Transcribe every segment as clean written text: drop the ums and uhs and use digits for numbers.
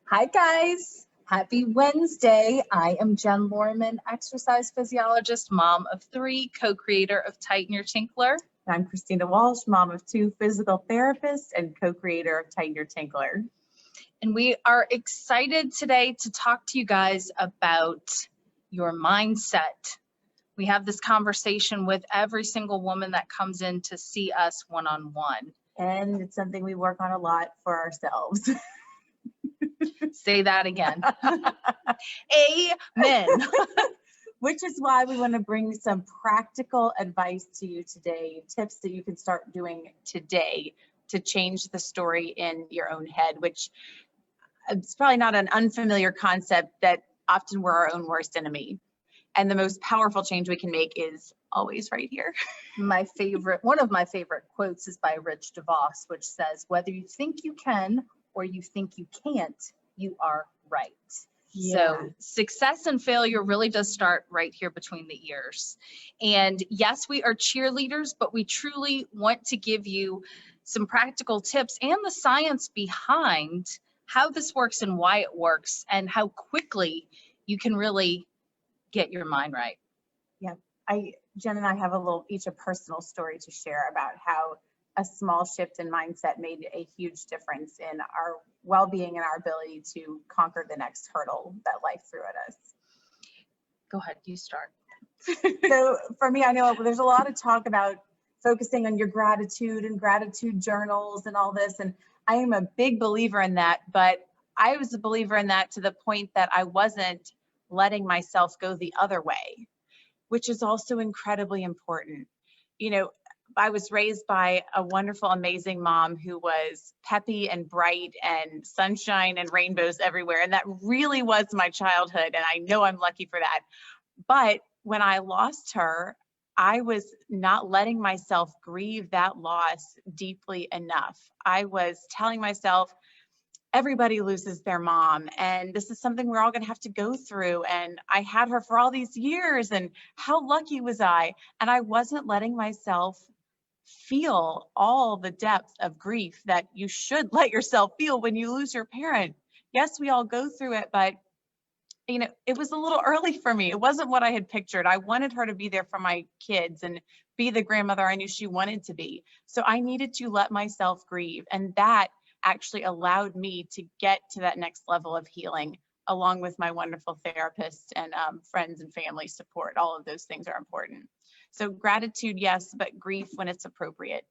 Hi guys, happy Wednesday. I am Jen Lorman, exercise physiologist, mom of 3, co-creator of Tighten Your Tinkler. I'm Christina Walsh, mom of 2, physical therapist and co-creator of Tighten Your Tinkler. And we are excited today to talk to you guys about your mindset. We have this conversation with every single woman that comes in to see us one-on-one. And it's something we work on a lot for ourselves. Say that again. Amen. Which is why we want to bring some practical advice to you today, tips that you can start doing today to change the story in your own head, which it's probably not an unfamiliar concept that often we're our own worst enemy. And the most powerful change we can make is always right here. One of my favorite quotes is by Rich DeVos, which says, "Whether you think you can or you think you can't, you are right." Yeah. So success and failure really does start right here between the ears. And yes, we are cheerleaders, but we truly want to give you some practical tips and the science behind how this works and why it works and how quickly you can really get your mind right. Yeah, Jen and I have each a personal story to share about how a small shift in mindset made a huge difference in our well-being and our ability to conquer the next hurdle that life threw at us. Go ahead, you start. So for me, I know there's a lot of talk about focusing on your gratitude and gratitude journals and all this, and I am a big believer in that, but I was a believer in that to the point that I wasn't letting myself go the other way, which is also incredibly important. You know, I was raised by a wonderful, amazing mom who was peppy and bright and sunshine and rainbows everywhere. And that really was my childhood. And I know I'm lucky for that. But when I lost her, I was not letting myself grieve that loss deeply enough. I was telling myself, everybody loses their mom, and this is something we're all going to have to go through. And I had her for all these years, and how lucky was I? And I wasn't letting myself feel all the depth of grief that you should let yourself feel when you lose your parent. Yes, we all go through it, but it was a little early for me. It wasn't what I had pictured. I wanted her to be there for my kids and be the grandmother I knew she wanted to be. So I needed to let myself grieve. And that actually allowed me to get to that next level of healing, along with my wonderful therapist and friends and family support. All of those things are important. So gratitude, yes, but grief when it's appropriate.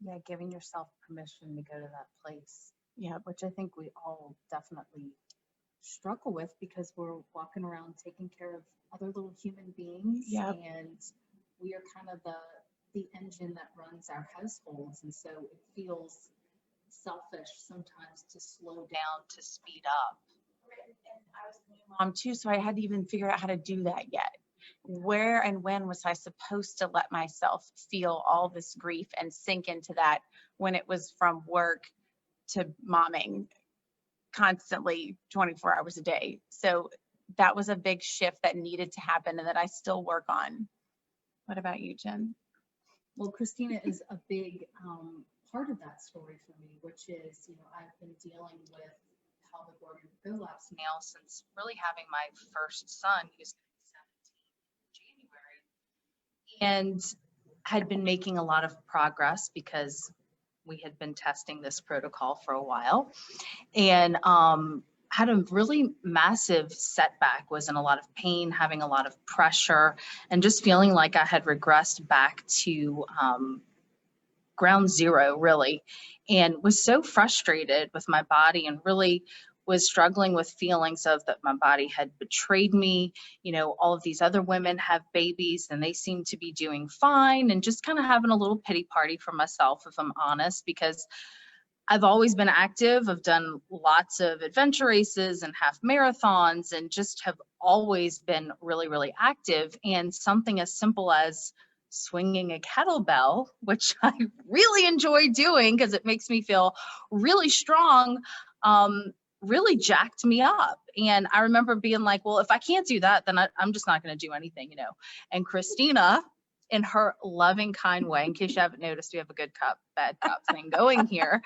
Yeah, giving yourself permission to go to that place. Yeah, which I think we all definitely struggle with because we're walking around taking care of other little human beings. Yep. And we are kind of the engine that runs our households. And so it feels selfish sometimes to slow down, to speed up. And I was a new mom too, so I had to even figure out how to do that yet. Where and when was I supposed to let myself feel all this grief and sink into that when it was from work to momming constantly 24 hours a day? So that was a big shift that needed to happen and that I still work on. What about you, Jen? Well, Christina is a big part of that story for me, which is, I've been dealing with pelvic organ prolapse now since really having my first son. He was 17 in January, and had been making a lot of progress because we had been testing this protocol for a while, and had a really massive setback, was in a lot of pain, having a lot of pressure, and just feeling like I had regressed back to ground zero, really, and was so frustrated with my body and really was struggling with feelings of that my body had betrayed me. All of these other women have babies and they seem to be doing fine, and just kind of having a little pity party for myself, if I'm honest, because I've always been active. I've done lots of adventure races and half marathons and just have always been really, really active. And something as simple as swinging a kettlebell, which I really enjoy doing because it makes me feel really strong, really jacked me up. And I remember being like, well, if I can't do that, then I'm just not going to do anything, And Christina in her loving, kind way, in case you haven't noticed, we have a good cop, bad cop thing going here.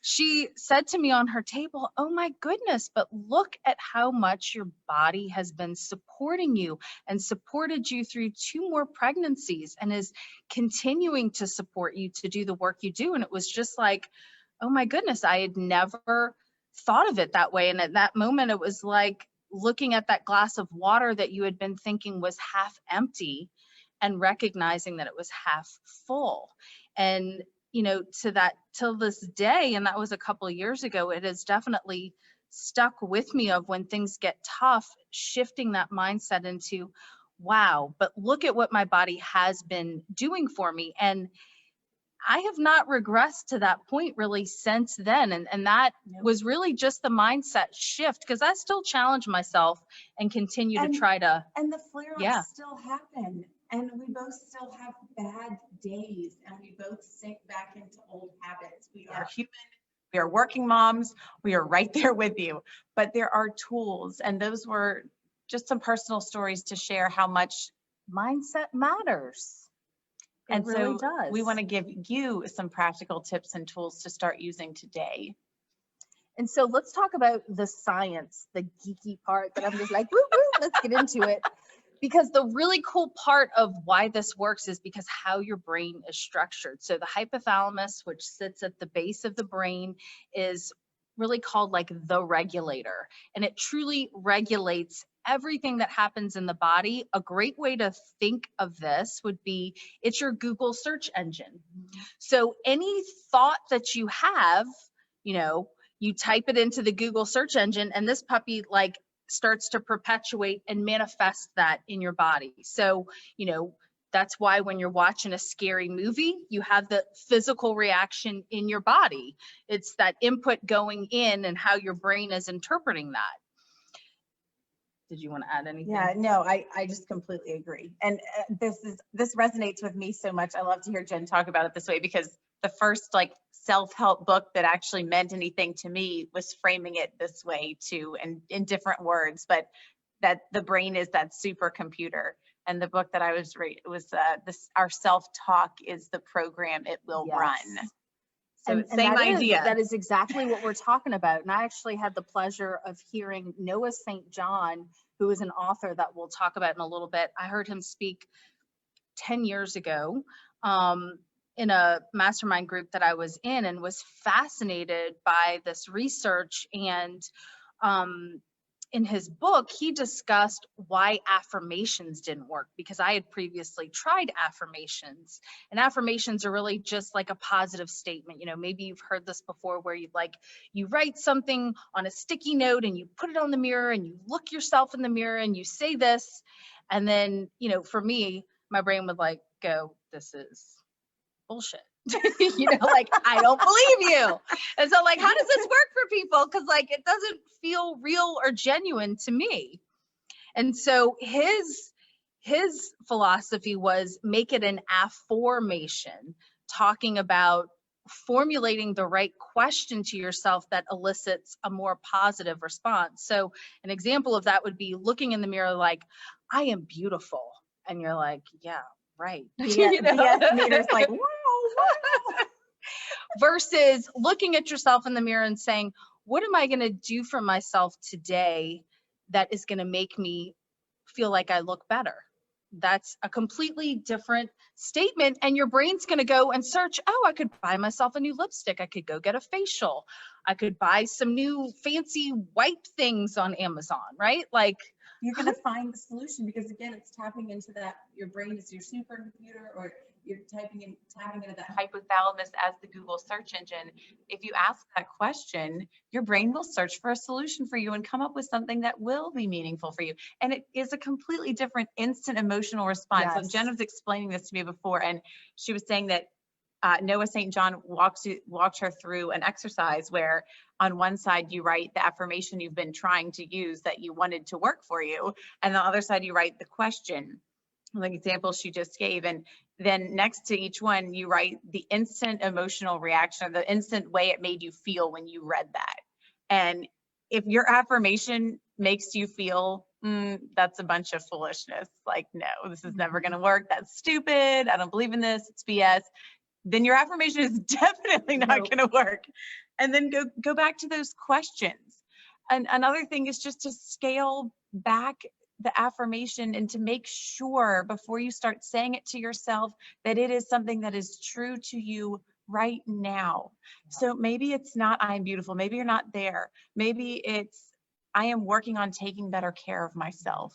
She said to me on her table, oh my goodness, but look at how much your body has been supporting you and supported you through 2 more pregnancies and is continuing to support you to do the work you do. And it was just like, oh my goodness, I had never thought of it that way. And at that moment, it was like looking at that glass of water that you had been thinking was half empty and recognizing that it was half full. And, you know, to that till this day, and that was a couple of years ago, it has definitely stuck with me of when things get tough, shifting that mindset into, wow, but look at what my body has been doing for me. And I have not regressed to that point really since then. And that was really just the mindset shift, because I still challenge myself and continue to try to. And the flare-ups still happen. And we both still have bad days, and we both sink back into old habits. We are human. We are working moms. We are right there with you. But there are tools, and those were just some personal stories to share how much mindset matters. And it really does. We want to give you some practical tips and tools to start using today. And so let's talk about the science, the geeky part that I'm just like, woo, woo, let's get into it. Because the really cool part of why this works is because how your brain is structured. So the hypothalamus, which sits at the base of the brain, is really called like the regulator. And it truly regulates everything that happens in the body. A great way to think of this would be, it's your Google search engine. So any thought that you have, you know, you type it into the Google search engine, and this puppy like starts to perpetuate and manifest that in your body. So, you know, that's why when you're watching a scary movie, you have the physical reaction in your body. It's that input going in and how your brain is interpreting that. Did you want to add anything? Yeah, no, I just completely agree. And this resonates with me so much. I love to hear Jen talk about it this way, because the first like self-help book that actually meant anything to me was framing it this way too, and in different words, but that the brain is that supercomputer. And the book that I was reading was our self-talk is the program it will run. So same idea. That is exactly what we're talking about. And I actually had the pleasure of hearing Noah St. John, who is an author that we'll talk about in a little bit. I heard him speak 10 years ago in a mastermind group that I was in, and was fascinated by this research. And in his book, he discussed why affirmations didn't work, because I had previously tried affirmations, and affirmations are really just like a positive statement. You know, maybe you've heard this before, where you write something on a sticky note and you put it on the mirror and you look yourself in the mirror and you say this. And then, you know, for me, my brain would like go, this is bullshit. You know, like, I don't believe you. And so like, how does this work for people? Because like, it doesn't feel real or genuine to me. And so his philosophy was make it an affirmation, talking about formulating the right question to yourself that elicits a more positive response. So an example of that would be looking in the mirror like, I am beautiful. And you're like, yeah, right. You know? The meter's like, wow. Versus looking at yourself in the mirror and saying, what am I going to do for myself today that is going to make me feel like I look better? That's a completely different statement. And your brain's going to go and search, oh, I could buy myself a new lipstick. I could go get a facial. I could buy some new fancy wipe things on Amazon, right? Like, you're going to find the solution, because again, it's tapping into that, your brain is your supercomputer, or you're tapping into that hypothalamus as the Google search engine. If you ask that question, your brain will search for a solution for you and come up with something that will be meaningful for you. And it is a completely different instant emotional response. Yes. So Jen was explaining this to me before, and she was saying that Noah St. John walked her through an exercise where on one side you write the affirmation you've been trying to use that you wanted to work for you, and on the other side you write the question, like example she just gave, and then next to each one you write the instant emotional reaction, or the instant way it made you feel when you read that. And if your affirmation makes you feel that's a bunch of foolishness. Like, no, this is never going to work. That's stupid. I don't believe in this. It's BS. Then your affirmation is definitely not going to work. And then go back to those questions. And another thing is just to scale back the affirmation and to make sure before you start saying it to yourself that it is something that is true to you right now. So maybe it's not I'm beautiful. Maybe you're not there. Maybe it's I am working on taking better care of myself.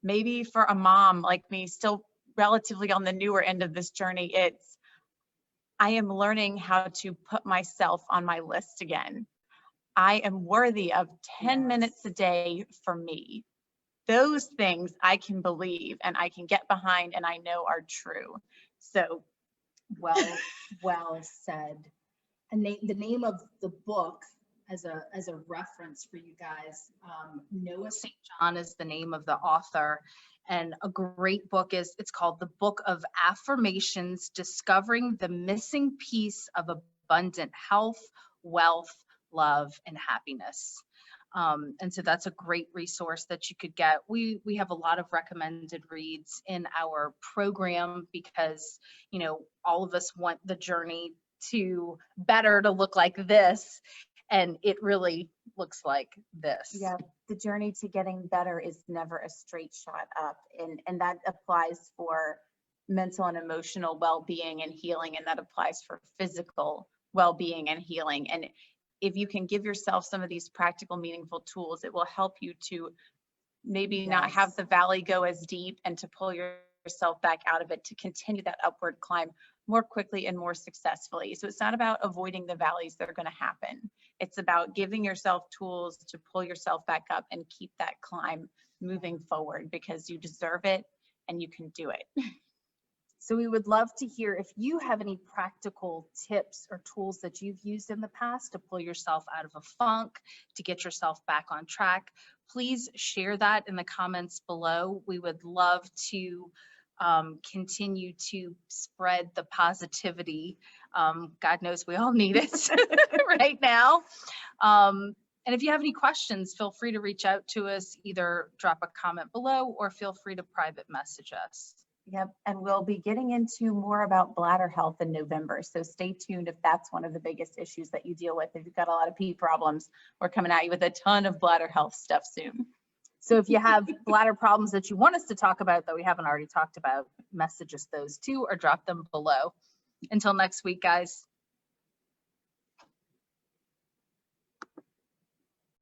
Maybe for a mom like me, still relatively on the newer end of this journey, it's I am learning how to put myself on my list again. I am worthy of 10 minutes a day for me. Those things I can believe and I can get behind and I know are true. So well said. And the name of the book as a reference for you guys, Noah St. John is the name of the author, and a great book it's called The Book of Affirmations, Discovering the Missing Piece of Abundant Health, Wealth, Love, and Happiness. And so that's a great resource that you could get. We have a lot of recommended reads in our program because, all of us want the journey to look like this. And it really looks like this. Yeah, the journey to getting better is never a straight shot up. And that applies for mental and emotional well-being and healing. And that applies for physical well-being and healing. And if you can give yourself some of these practical, meaningful tools, it will help you to maybe not have the valley go as deep and to pull yourself back out of it, to continue that upward climb more quickly and more successfully. So it's not about avoiding the valleys that are going to happen. It's about giving yourself tools to pull yourself back up and keep that climb moving forward because you deserve it and you can do it. So we would love to hear if you have any practical tips or tools that you've used in the past to pull yourself out of a funk, to get yourself back on track. Please share that in the comments below. We would love to continue to spread the positivity. God knows we all need it right now. And if you have any questions, feel free to reach out to us, either drop a comment below or feel free to private message us. Yep, and we'll be getting into more about bladder health in November. So stay tuned if that's one of the biggest issues that you deal with. If you've got a lot of pee problems, we're coming at you with a ton of bladder health stuff soon. So if you have bladder problems that you want us to talk about that we haven't already talked about, message us those too or drop them below. Until next week, guys.